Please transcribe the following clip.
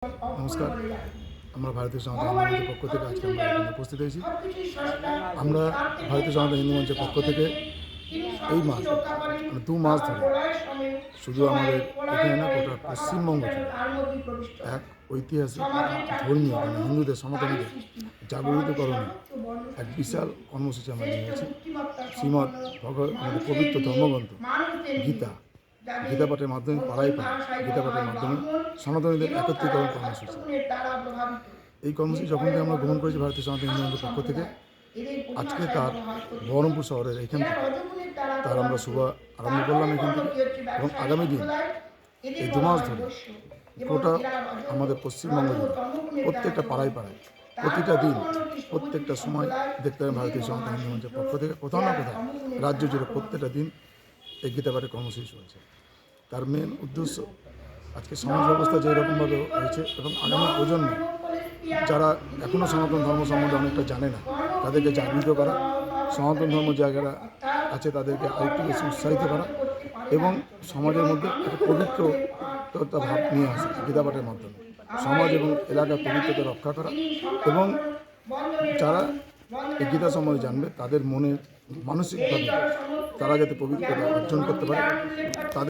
নমস্কার। আমরা ভারতীয় জনতা হিন্দু মঞ্চের পক্ষ থেকে আজকে আমরা এখানে উপস্থিত হয়েছি। আমরা ভারতীয় জনতা হিন্দু মঞ্চের পক্ষ থেকে এই মাস মানে 2 মাস ধরে শুধু আমাদের এখানে না, গোটা পশ্চিমবঙ্গ জুড়ে এক ঐতিহাসিক ধর্মীয় মানে হিন্দুদের সনাতনীদের জাগরিতকরণে এক বিশাল কর্মসূচি আমরা নিয়েছি। শ্রীমদ্ আমাদের পবিত্র ধর্মগ্রন্থ গীতা গীতা পাঠের মাধ্যমে পাড়ায় গীতা পাঠের মাধ্যমে সনাতনীদের একত্রীকরণ কর্মসূচি। এই কর্মসূচি যখন থেকে আমরা গ্রহণ করেছি ভারতীয় সনাতন হিন্দু মঞ্চের পক্ষ থেকে, আজকে তার বহরমপুর শহরের এখান থেকে তার আমরা শুভ আরম্ভ করলাম এখান থেকে। এবং আগামী দিন এই 2 মাস ধরে গোটা আমাদের পশ্চিমবঙ্গ জুড়ে প্রত্যেকটা পাড়ায় প্রতিটা দিন প্রত্যেকটা সময় দেখতে পাবেন ভারতীয় সনাতন হিন্দু মঞ্চের পক্ষ থেকে কোথাও না কোথাও রাজ্য জুড়ে প্রত্যেকটা দিন এই গীতা পাঠের কর্মসূচি চলছে। তার মেন উদ্দেশ্য আজকে সমাজ ব্যবস্থা যেরকমভাবে হয়েছে এবং আগামী প্রজন্ম যারা এখনও সনাতন ধর্ম সম্বন্ধে অনেকটা জানে না তাদেরকে জাগৃত করা, সনাতন ধর্ম যারা আছে তাদেরকে আরেকটু বেশি উৎসাহিত করা এবং সমাজের মধ্যে একটা পবিত্রতা ভাব নিয়ে আসা গীতা পাঠের মাধ্যমে সমাজ এবং এলাকার পবিত্রতা রক্ষা করা এবং যারা এই গীতা সম্বন্ধে জানবে তাদের মনের মানসিকভাবে তারা যাতে পবিত্রতা অর্জন করতে পারে তাদের